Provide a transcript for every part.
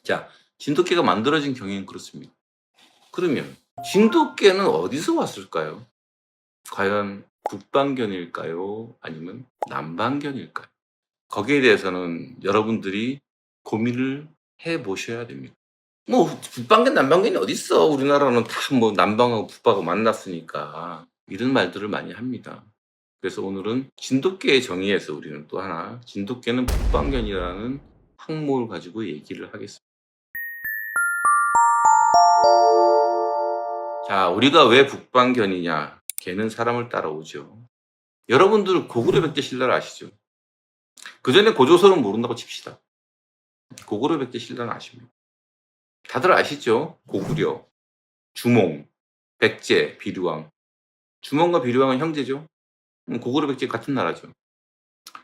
자, 진돗개가 만들어진 경위는 그렇습니다. 그러면 진돗개는 어디서 왔을까요? 과연 북방견일까요? 아니면 남방견일까요? 거기에 대해서는 여러분들이 고민을 해 보셔야 됩니다. 뭐 북방견, 남방견이 어딨어. 우리나라는 다 뭐 남방하고 북방하고 만났으니까. 이런 말들을 많이 합니다. 그래서 오늘은 진돗개의 정의에서 우리는 또 하나 진돗개는 북방견이라는 항목을 가지고 얘기를 하겠습니다. 자, 우리가 왜 북방견이냐? 개는 사람을 따라오죠. 여러분들 고구려 백제 신라를 아시죠? 그전에 고조선은 모른다고 칩시다. 고구려 백제 신라는 아십니다. 다들 아시죠? 고구려, 주몽, 백제, 비류왕. 주몽과 비류왕은 형제죠. 고구려 백제 같은 나라죠.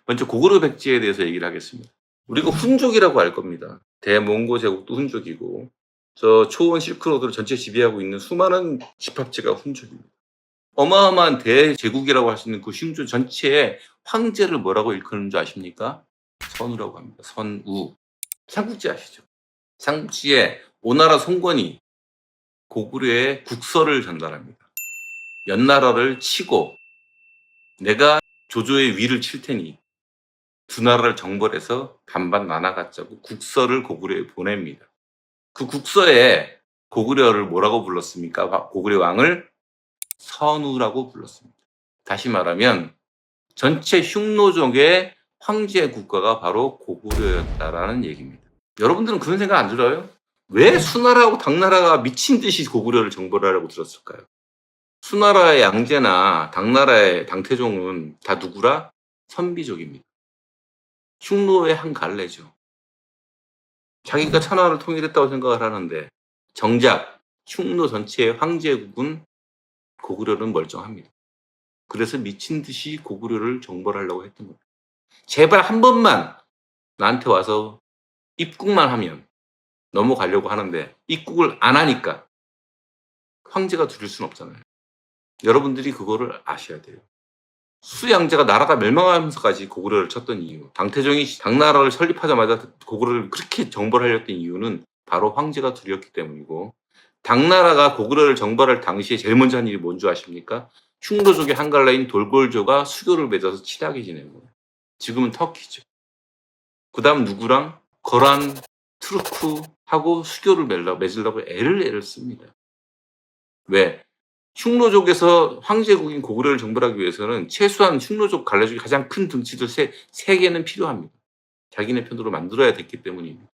먼저 고구려 백제에 대해서 얘기를 하겠습니다. 우리가 훈족이라고 할 겁니다. 대몽고 제국도 훈족이고 저 초원 실크로드를 전체 지배하고 있는 수많은 집합체가 훈족입니다. 어마어마한 대제국이라고 할 수 있는 그 흉조 전체의 황제를 뭐라고 일컫는 줄 아십니까? 선우라고 합니다. 선우. 삼국지 아시죠? 삼국지에 오나라 송건이 고구려에 국서를 전달합니다. 연나라를 치고 내가 조조의 위를 칠 테니 두 나라를 정벌해서 반반 나눠갖자고 국서를 고구려에 보냅니다. 그 국서에 고구려를 뭐라고 불렀습니까? 고구려 왕을 선우라고 불렀습니다. 다시 말하면 전체 흉노족의 황제 국가가 바로 고구려였다라는 얘기입니다. 여러분들은 그런 생각 안 들어요? 왜 수나라하고 당나라가 미친 듯이 고구려를 정벌하려고 들었을까요? 수나라의 양제나 당나라의 당태종은 다 누구라? 선비족입니다. 흉노의 한 갈래죠. 자기가 천하를 통일했다고 생각을 하는데 정작 흉노 전체의 황제국은 고구려는 멀쩡합니다. 그래서 미친 듯이 고구려를 정벌하려고 했던 겁니다. 제발 한 번만 나한테 와서 입국만 하면 넘어가려고 하는데 입국을 안 하니까 황제가 두릴 수는 없잖아요. 여러분들이 그거를 아셔야 돼요. 수양제가 나라가 멸망하면서까지 고구려를 쳤던 이유, 당태종이 당나라를 설립하자마자 고구려를 그렇게 정벌하려 했던 이유는 바로 황제가 두려웠기 때문이고, 당나라가 고구려를 정벌할 당시에 제일 먼저 한 일이 뭔 줄 아십니까? 흉노족의 한 갈래인 돌골조가 수교를 맺어서 친하게 지낸 거예요. 지금은 터키죠. 그 다음 누구랑? 거란, 투르크하고 수교를 맺으려고 애를 씁니다. 왜? 흉노족에서 황제국인 고구려를 정벌하기 위해서는 최소한 흉노족 갈래족이 가장 큰 덩치들 세 개는 필요합니다. 자기네 편으로 만들어야 됐기 때문입니다.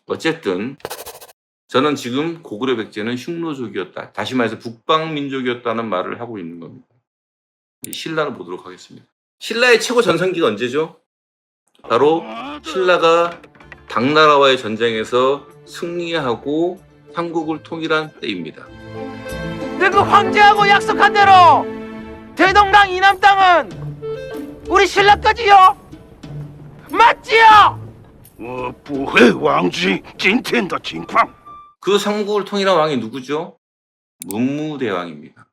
어쨌든 저는 지금 고구려 백제는 흉노족이었다. 다시 말해서 북방민족이었다는 말을 하고 있는 겁니다. 신라를 보도록 하겠습니다. 신라의 최고 전성기가 언제죠? 바로 신라가 당나라와의 전쟁에서 승리하고 삼국을 통일한 때입니다. 그 황제하고 약속한 대로 대동강 이남 땅은 우리 신라까지요. 맞지요? 我不会忘记今天的情况。 그 삼국을 통일한 왕이 누구죠? 문무대왕입니다.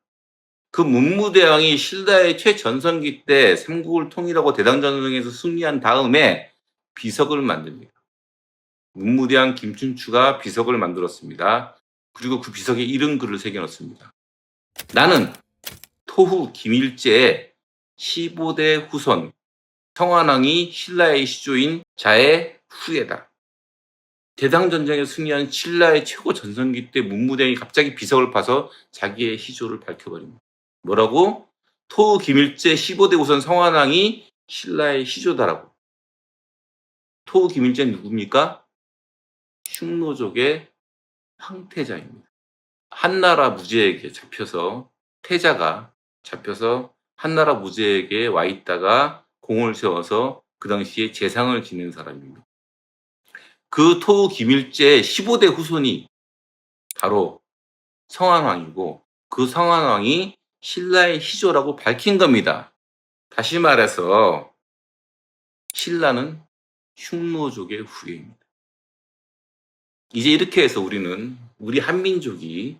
그 문무대왕이 신라의 최전성기 때 삼국을 통일하고 대당전쟁에서 승리한 다음에 비석을 만듭니다. 문무대왕 김춘추가 비석을 만들었습니다. 그리고 그 비석에 이런 글을 새겨넣습니다. 나는 토후 김일제의 15대 후손 성한왕이 신라의 시조인 자의 후예다. 대당전쟁에 승리한 신라의 최고 전성기 때 문무대왕이 갑자기 비석을 파서 자기의 시조를 밝혀버립니다. 뭐라고? 토후 김일제 15대 후손 성한왕이 신라의 시조다라고. 토후 김일제는 누굽니까? 흉노족의 황태자입니다. 한나라 무제에게 잡혀서 태자가 잡혀서 한나라 무제에게 와 있다가 공을 세워서 그 당시에 재상을 지낸 사람입니다. 그 토후 김일제의 15대 후손이 바로 성한왕이고 그 성한왕이 신라의 희조라고 밝힌 겁니다. 다시 말해서 신라는 흉노족의 후예입니다. 이제 이렇게 해서 우리는 우리 한민족이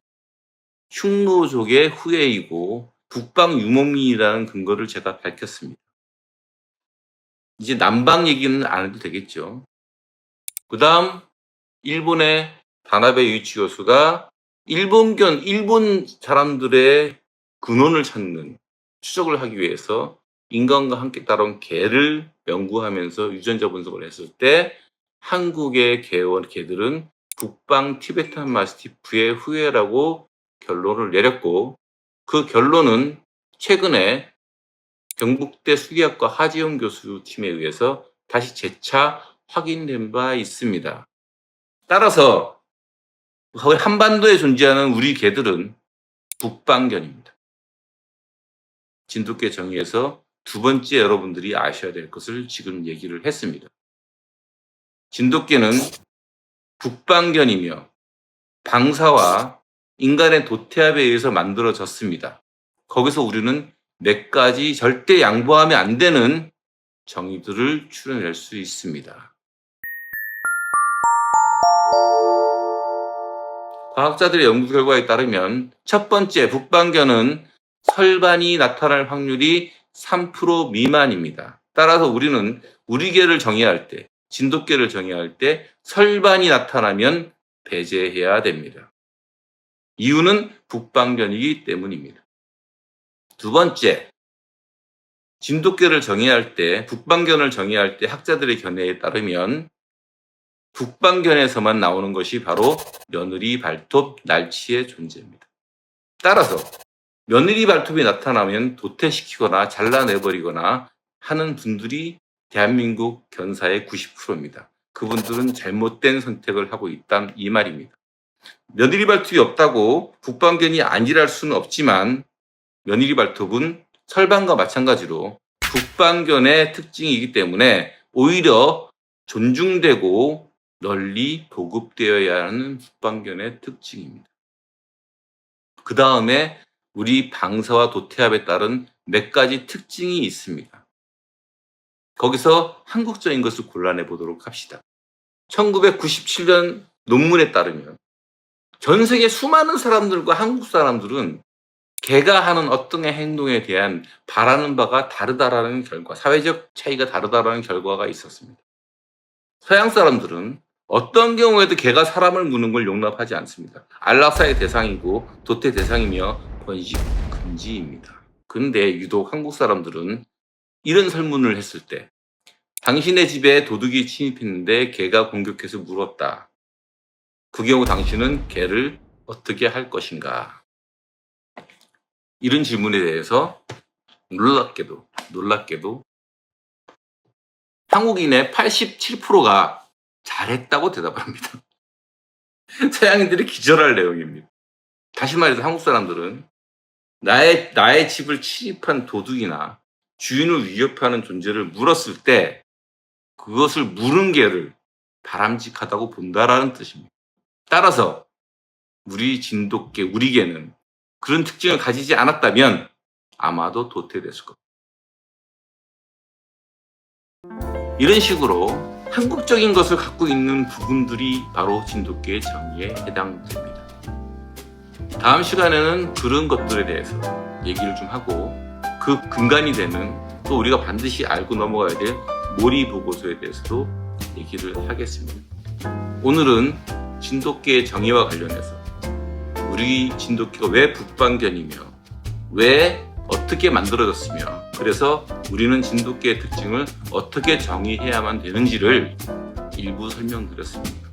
흉노족의 후예이고 북방 유목민이라는 근거를 제가 밝혔습니다. 이제 남방 얘기는 안 해도 되겠죠. 그 다음 일본의 다나베 유이치 교수가 일본 사람들의 근원을 찾는 추적을 하기 위해서 인간과 함께 따라온 개를 연구하면서 유전자 분석을 했을 때 한국의 개들은 북방 티베탄 마스티프의 후예라고 결론을 내렸고, 그 결론은 최근에 경북대 수기학과 하지영 교수 팀에 의해서 다시 재차 확인된 바 있습니다. 따라서 한반도에 존재하는 우리 개들은 북방견입니다. 진돗개 정의에서 두 번째 여러분들이 아셔야 될 것을 지금 얘기를 했습니다. 진돗개는 북방견이며 방사와 인간의 도태압에 의해서 만들어졌습니다. 거기서 우리는 몇 가지 절대 양보하면 안 되는 정의들을 추려낼 수 있습니다. 과학자들의 연구 결과에 따르면 첫 번째, 북방견은 설반이 나타날 확률이 3% 미만입니다. 따라서 우리는 우리 개를 정의할 때, 진돗개를 정의할 때 설반이 나타나면 배제해야 됩니다. 이유는 북방견이기 때문입니다. 두 번째, 진돗개를 정의할 때, 북방견을 정의할 때 학자들의 견해에 따르면 북방견에서만 나오는 것이 바로 며느리 발톱, 날치의 존재입니다. 따라서 며느리 발톱이 나타나면 도태시키거나 잘라내버리거나 하는 분들이 대한민국 견사의 90%입니다. 그분들은 잘못된 선택을 하고 있다, 이 말입니다. 며느리 발톱이 없다고 북방견이 아니랄 수는 없지만 며느리 발톱은 설반과 마찬가지로 북방견의 특징이기 때문에 오히려 존중되고 널리 보급되어야 하는 북방견의 특징입니다. 그 다음에 우리 방사와 도태압에 따른 몇 가지 특징이 있습니다. 거기서 한국적인 것을 골라내 보도록 합시다. 1997년 논문에 따르면 전 세계 수많은 사람들과 한국 사람들은 개가 하는 어떤 행동에 대한 바라는 바가 다르다라는 결과, 사회적 차이가 다르다라는 결과가 있었습니다. 서양 사람들은 어떤 경우에도 개가 사람을 무는 걸 용납하지 않습니다. 안락사의 대상이고 도태 대상이며 번식 금지입니다. 근데 유독 한국 사람들은 이런 설문을 했을 때 당신의 집에 도둑이 침입했는데 개가 공격해서 물었다. 그 경우 당신은 개를 어떻게 할 것인가? 이런 질문에 대해서 놀랍게도 한국인의 87%가 잘했다고 대답합니다. 서양인들이 기절할 내용입니다. 다시 말해서 한국 사람들은 나의 집을 침입한 도둑이나 주인을 위협하는 존재를 물었을 때 그것을 물은 개를 바람직하다고 본다라는 뜻입니다. 따라서 우리 진돗개, 우리 개는 그런 특징을 가지지 않았다면 아마도 도태됐을 겁니다. 이런 식으로 한국적인 것을 갖고 있는 부분들이 바로 진돗개의 정의에 해당됩니다. 다음 시간에는 그런 것들에 대해서 얘기를 좀 하고 그 근간이 되는 또 우리가 반드시 알고 넘어가야 될 모리 보고서에 대해서도 얘기를 하겠습니다. 오늘은 진돗개의 정의와 관련해서 우리 진돗개가 왜 북방견이며 왜 어떻게 만들어졌으며 그래서 우리는 진돗개의 특징을 어떻게 정의해야만 되는지를 일부 설명드렸습니다.